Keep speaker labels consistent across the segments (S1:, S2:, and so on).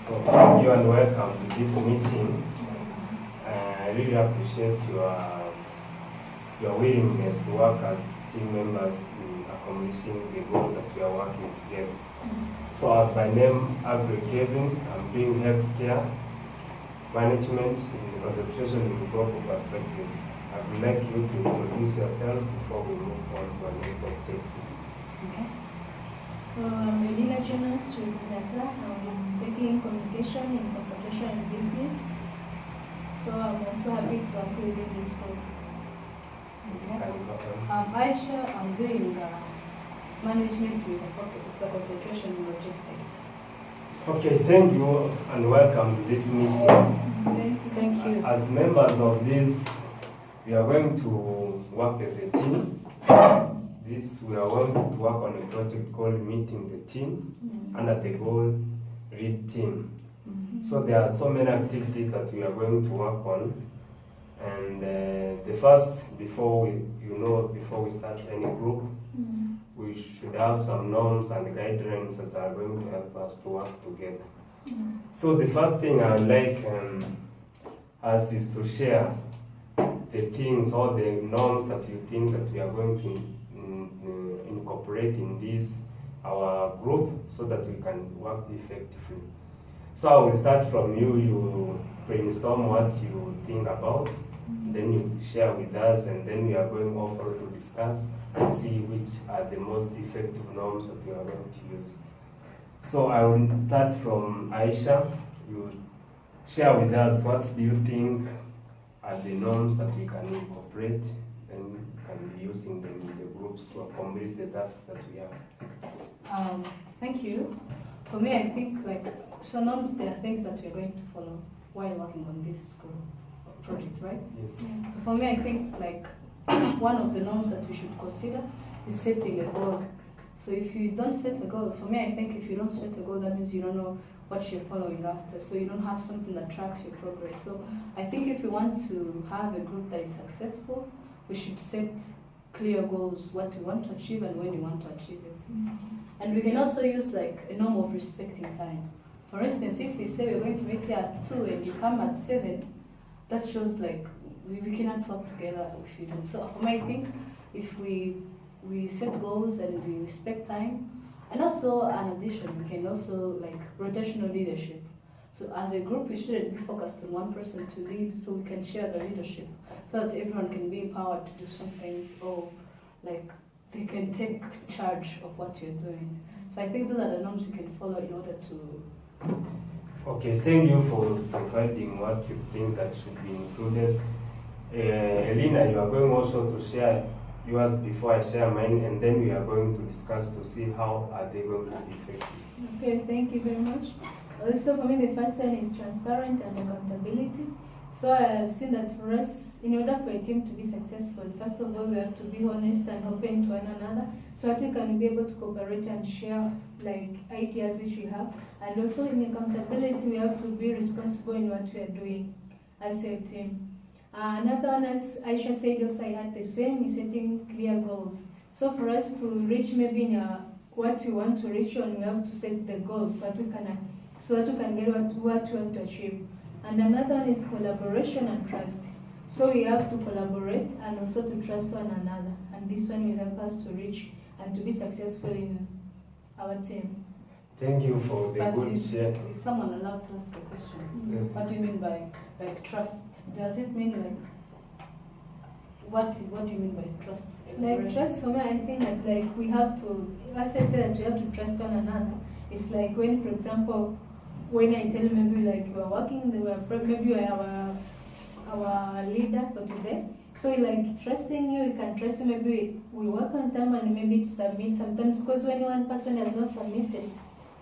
S1: So thank you and welcome to this meeting. I really appreciate your willingness to work as team members in accomplishing the goal that we are working together. So by name Aggrey, I'm doing healthcare management in the concentration in the global perspective. I would like you to introduce yourself before we move on to our next objective.
S2: Okay. I'm Elina Jonas Chuzingaza. I'm taking communication in concentration and business. So I'm also happy to work within this group.
S3: Okay. I'm Aisha. I'm doing management with the concentration in logistics.
S1: Okay, thank you and welcome to this meeting.
S3: Thank you.
S1: As members of this, we are going to work as a team. We are going to work on a project called Meeting the Team under the goal Read Team. So there are so many activities that we are going to work on. And the first, before we start any group, we should have some norms and guidelines that are going to help us to work together. So the first thing I would like us is to share the things or the norms that you think that we are going to incorporate in this our group so that we can work effectively. So I will start from you. You brainstorm what you think about, then you share with us, and then we are going over to discuss and see which are the most effective norms that we are going to use. So I will start from Aisha. You share with us what do you think are the norms that we can incorporate and can be using them in the groups to accomplish the task that we have.
S3: Thank you. For me, I think norms, there are things that we are going to follow while working on this group project, right?
S1: Yes.
S2: Yeah.
S3: So for me, I think one of the norms that we should consider is setting a goal. So if you don't set a goal, for me, I think if you don't set a goal, that means you don't know what you're following after. So you don't have something that tracks your progress. So I think if you want to have a group that is successful, we should set clear goals, what you want to achieve and when you want to achieve it. And we can also use a norm of respecting time. For instance, if we say we're going to meet here at 2 and you come at 7, that shows we cannot work together if you don't. So for me, I think if we set goals and we respect time, and also in addition, we can also rotational leadership. So as a group, we shouldn't be focused on one person to lead, so we can share the leadership so that everyone can be empowered to do something, or they can take charge of what you're doing. So I think those are the norms you can follow in order to.
S1: Okay, thank you for providing what you think that should be included. Elina, you are going also to share yours before I share mine, and then we are going to discuss to see how are they going to be effective.
S2: Okay, thank you very much. Also, for me, the first one is transparent and accountability. So I have seen that for us, in order for a team to be successful, first of all, we have to be honest and open to one another, so that we can be able to cooperate and share ideas which we have. And also in accountability, we have to be responsible in what we are doing as a team. Another one, as Aisha said, also I had the same, is setting clear goals. So for us to reach maybe what we want to reach on, we have to set the goals so that we can get what we want to achieve. And another one is collaboration and trust. So we have to collaborate and also to trust one another. And this one will help us to reach and to be successful in our team.
S1: Thank you for the good share.
S3: Is someone allowed to ask a question? What do you mean by trust? Does it mean what do you mean by trust?
S2: Trust for me, I think that we have to, as I said, that we have to trust one another. It's like when, for example, when I tell you maybe we're working, maybe you are our leader for today. So trusting you, you can trust maybe we work on time and maybe to submit sometimes, because when one person has not submitted,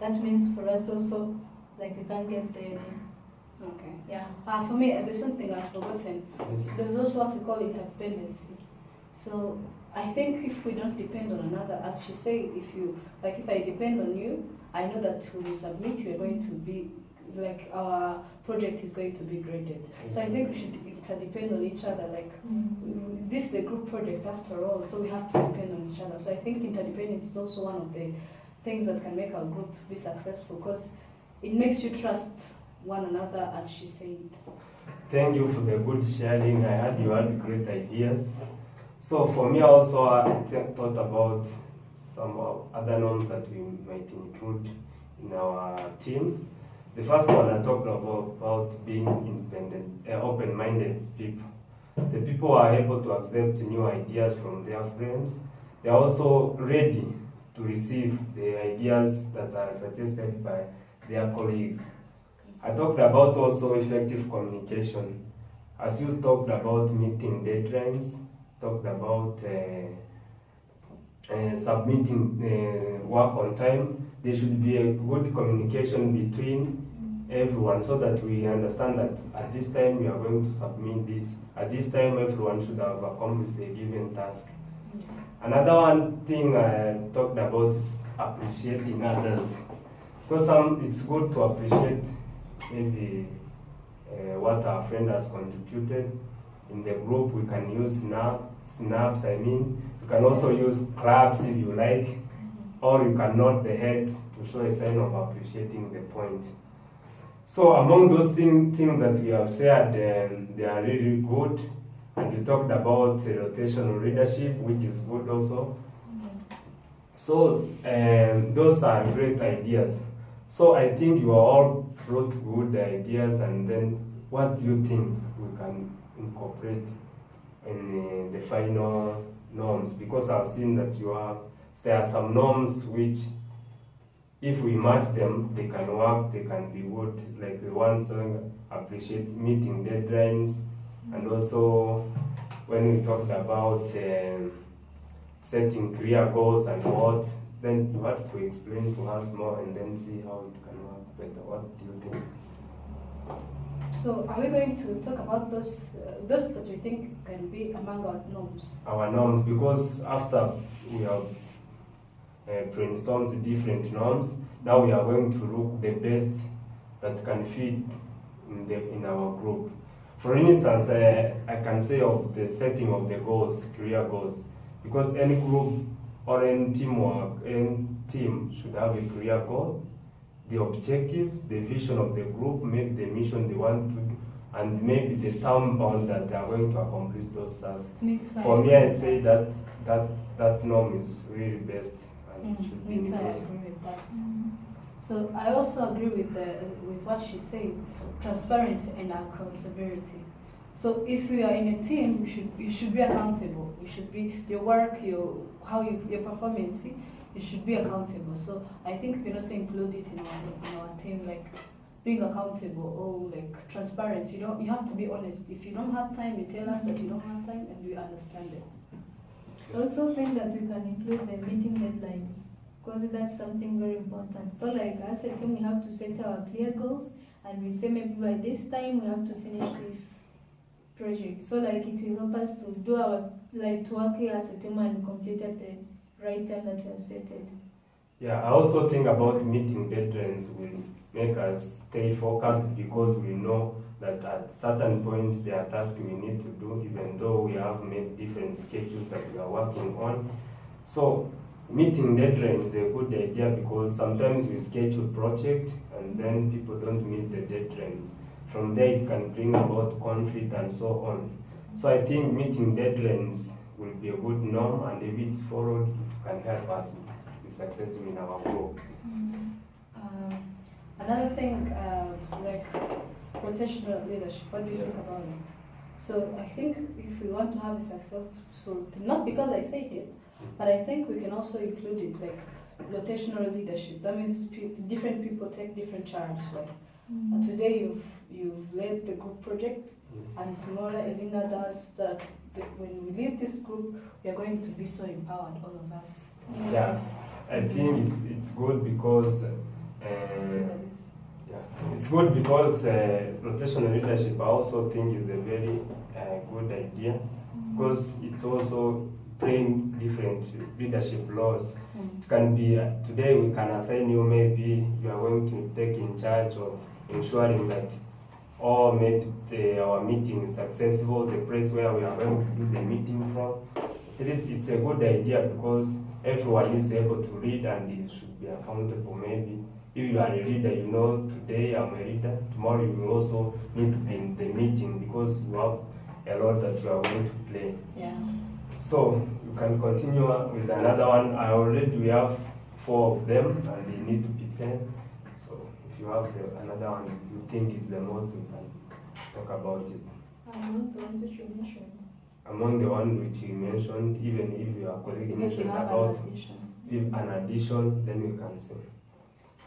S2: that means for us also we can't get the.
S3: Okay.
S2: Yeah.
S3: For me, there's something I've forgotten. There's also what we call interdependency. So I think if we don't depend on another, as she said, if I depend on you, I know that when you submit, you're going to be our project is going to be graded. So I think we should interdepend on each other. This is a group project after all, so we have to depend on each other. So I think interdependence is also one of the things that can make our group be successful, because it makes you trust one another, as she said.
S1: Thank you for the good sharing. I heard you had great ideas. So for me also, I thought about some other norms that we might include in our team. The first one I talked about being independent, open-minded people. The people who are able to accept new ideas from their friends. They are also ready to receive the ideas that are suggested by their colleagues. I talked about also effective communication. As you talked about meeting deadlines, talked about submitting work on time, there should be a good communication between everyone so that we understand that at this time we are going to submit this. At this time everyone should have accomplished a given task. Another one thing I talked about is appreciating others. Because it's good to appreciate maybe what our friend has contributed. In the group we can use snaps, you can also use claps if you like, or you can nod the head to show a sign of appreciating the point. So among those things that we have said, they are really good. And we talked about rotational leadership, which is good also. So those are great ideas. So I think you all brought good ideas, and then what do you think we can incorporate in the final norms? Because I've seen that there are some norms which, if we match them, they can work, they can be good, like the ones that appreciate meeting deadlines, and also when we talked about setting career goals and what, then you have to explain to us more and then see how it can work better. What do you think?
S3: So are we going to talk about those that we think can be among our norms?
S1: Our norms, because after we have brainstormed the different norms, now we are going to look the best that can fit in our group. For instance, I can say of the setting of the goals, career goals, because any group or any team should have a career goal, the objective, the vision of the group, maybe the mission they want to do, and maybe the time bound that they are going to accomplish those tasks. For me, I say that norm is really best, and it should be
S3: I agree with that. So I also agree with what she said, transparency and accountability. So if we are in a team, you should be accountable. You should be your work, your performance. You should be accountable. So I think we can also include it in our team, like being accountable or like transparency. You have to be honest. If you don't have time, you tell us that you don't have time, and we understand it.
S2: I also think that we can include the meeting deadlines, because that's something very important. So like as a team, we have to set our clear goals, and we say maybe by this time we have to finish this project. So like it will help us to do our, like to work here as a team and complete at the right time that we have set it.
S1: Yeah, I also think about meeting deadlines will make us stay focused, because we know that at certain point there are tasks we need to do, even though we have made different schedules that we are working on. So meeting deadlines is a good idea, because sometimes we schedule project and then people don't meet the deadlines. From there it can bring about conflict and so on. So I think meeting deadlines will be a good norm, and if it's followed, it can help us be successful in our group.
S3: Another thing, like rotational leadership, what do you think about it? So I think if we want to have a successful team, not because I said it, but I think we can also include it like rotational leadership. That means different people take different charge. Like today you've led the group project, and tomorrow Elena does that. When we lead this group, we are going to be so empowered, all of us.
S1: Yeah, I think it's good because it's good because rotational leadership I also think is a very good idea, because it's also playing different leadership roles. It can be today we can assign you, maybe you are going to take in charge of ensuring that or maybe our meeting is successful, the place where we are going to do the meeting from. At least it's a good idea, because everyone is able to read and it should be accountable. Maybe If you are a leader, you know today I'm a leader, tomorrow you will also need to be in the meeting because you have a role that you are going to play.
S3: Yeah.
S1: So you can continue with another one. We have 4 of them and they need to be 10. So if you have another one you think is the most, we can talk about it.
S2: Among the ones which you mentioned.
S1: Among the one which you mentioned, even if your colleague
S3: If you
S1: mentioned
S3: have
S1: about
S3: an addition.
S1: if an addition, then you can say.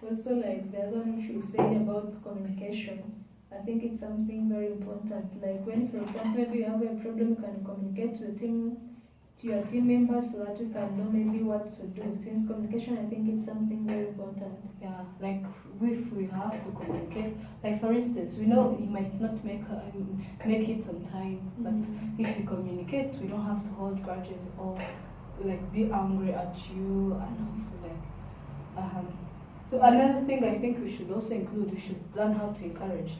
S2: Also, like the other one which you said about communication, I think it's something very important. Like when, for example, maybe you have a problem, you can communicate to your team members so that you can know maybe what to do. Since communication, I think it's something very important.
S3: Yeah, like if we have to communicate, like for instance, we know you might not make it on time, but if you communicate, we don't have to hold grudges or like be angry at you and have So another thing I think we should also include, we should learn how to encourage.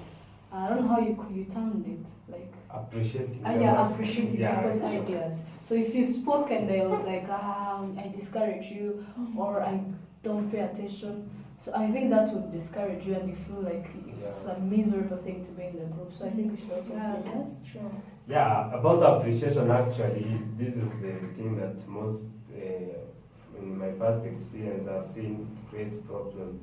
S3: I don't know how you termed it, like
S1: Appreciating.
S3: appreciating people's
S1: sure.
S3: ideas. So if you spoke and I was like, I discourage you, or I don't pay attention, so I think that would discourage you and you feel like it's a miserable thing to be in the group. So I think we should also include that.
S2: That's true.
S1: Yeah, about appreciation, actually, this is the thing that most, in my past experience, I've seen creates problem.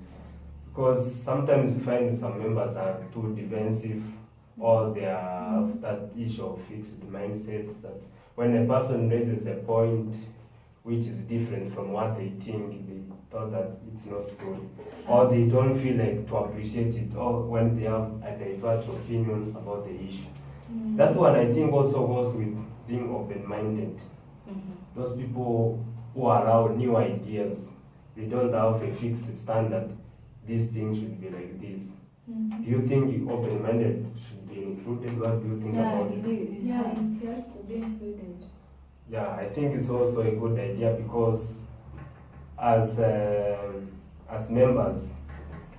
S1: Because sometimes you find some members are too defensive, or they have that issue of fixed mindset that when a person raises a point which is different from what they think, they thought that it's not good, or they don't feel like to appreciate it, or when they have a diverse opinions about the issue. That one I think also goes with being open-minded. Those people who allow new ideas, they don't have a fixed standard. This thing should be like this. Do you think open-minded should be included? What do you think about it?
S2: Yeah, it has to be included.
S1: Yeah, I think it's also a good idea because as members,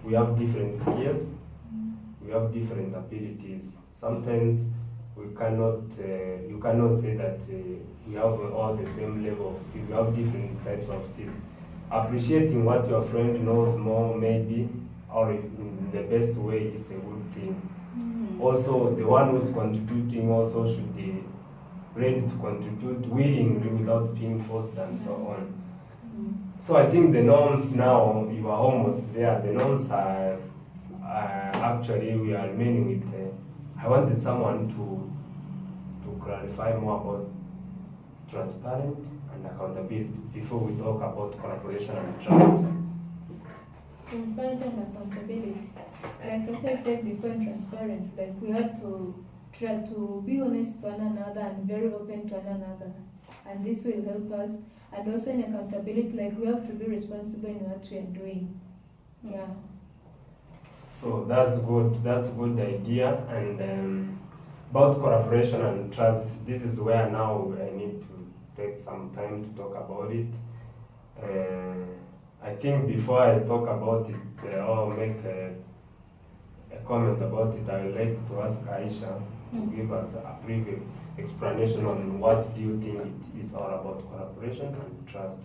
S1: we have different skills, we have different abilities. Sometimes we cannot, you cannot say that we have all the same level of skills. We have different types of skills. Appreciating what your friend knows more, maybe, or in the best way, is a good thing. Also, the one who's contributing also should be ready to contribute willingly without being forced and so on. So I think the norms now, you are almost there. The norms are actually, we are remaining with, I wanted someone to clarify more about transparent and accountability before we talk about collaboration and trust.
S2: Transparent and accountability. Like as I said before, in transparent, like we have to try to be honest to one another and very open to one another, and this will help us. And also in accountability, like we have to be responsible in what we are doing. Yeah.
S1: So that's good. That's a good idea. And about collaboration and trust, this is where now I need to take some time to talk about it. I think before I talk about it or make a comment about it, I would like to ask Aisha to give us a brief explanation on what do you think it is all about collaboration and trust.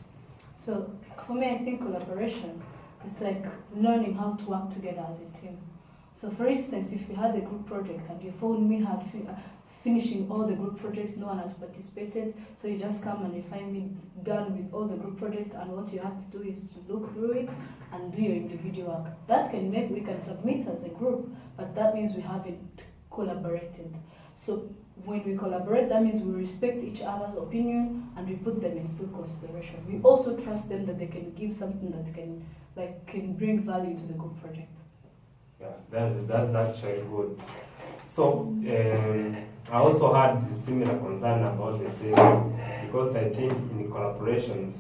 S3: So for me, I think collaboration is like learning how to work together as a team. So for instance, if you had a group project and you found me had finishing all the group projects, no one has participated, so you just come and you find me done with all the group projects, and what you have to do is to look through it and do your individual work. That can make, we can submit as a group, but that means we haven't collaborated. So when we collaborate, that means we respect each other's opinion and we put them into consideration. We also trust them that they can give something that can bring value to the group project.
S1: Yeah, that's actually good. So I also had a similar concern about the same, because I think in collaborations,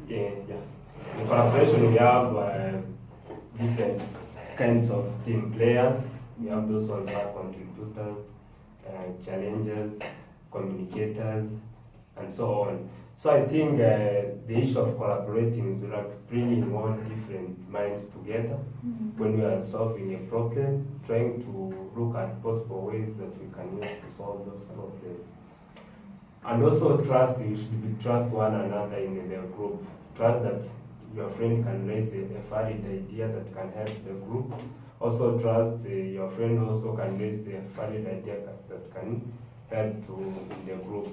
S1: in collaboration we have different kinds of team players. We have those ones who are contributors, challengers, communicators, and so on. So I think the issue of collaborating is like bringing all different minds together when we are solving a problem, trying to look at possible ways that we can use to solve those problems. And also trust, you should trust one another in the group. Trust that your friend can raise a valid idea that can help the group. Also trust your friend also can raise the valid idea that can help in the group.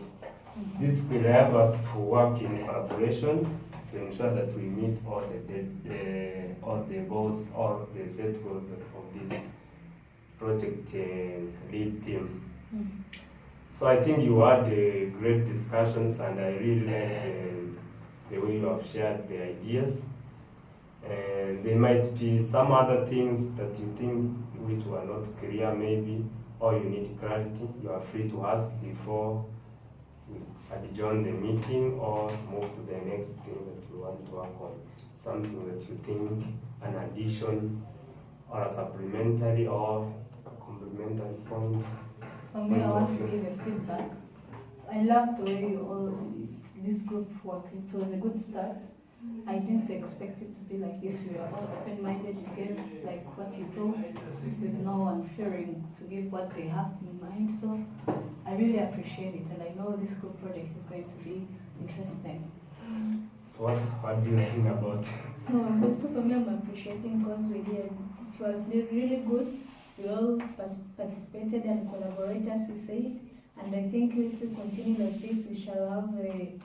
S1: This will help us to work in collaboration to ensure that we meet all the goals, all the set goals of this project lead team. So I think you had great discussions, and I really like the way you have shared the ideas. And there might be some other things that you think which were not clear maybe, or you need clarity. You are free to ask before we adjourn the meeting or move to the next thing that we want to work on. Something that you think an addition or a supplementary or a complementary point.
S3: For me, I want to give a feedback. I love the way this group worked. It was a good start. I didn't expect it to be like this. We were all open-minded. You gave like what you thought, with no one fearing to give what they have in mind. So I really appreciate it, and I know this group project is going to be interesting.
S1: So what do you think about?
S2: No, also for me, I'm appreciating because we did. It was really good. We all participated and collaborated, as we said. And I think if we continue like this, we shall have a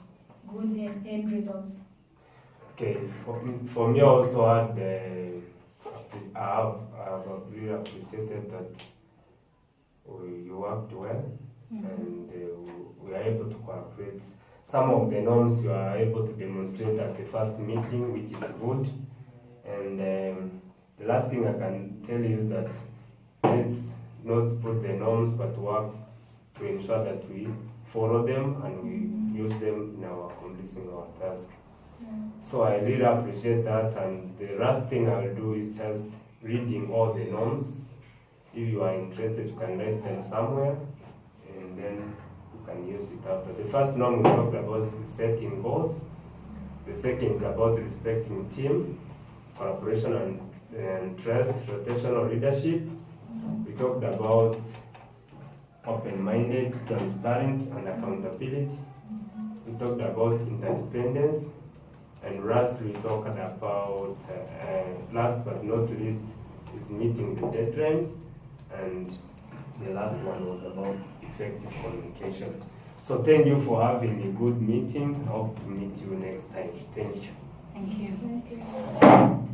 S2: good end results.
S1: Okay, for me also I have really appreciated that you worked well, and we are able to cooperate. Some of the norms you are able to demonstrate at the first meeting, which is good. And the last thing I can tell you is that let's not put the norms but work to ensure that we follow them and we use them in our accomplishing our task. So I really appreciate that, and the last thing I will do is just reading all the norms. If you are interested, you can write them somewhere, and then you can use it after. The first norm we talked about is setting goals. The second is about respecting team, collaboration and trust, rotational leadership. We talked about open-minded, transparent, and accountability. We talked about interdependence. And last, we talked about, last but not least, is meeting the deadlines. And the last one was about effective communication. So thank you for having a good meeting. I hope to meet you next time. Thank you.
S3: Thank you.
S2: Thank you.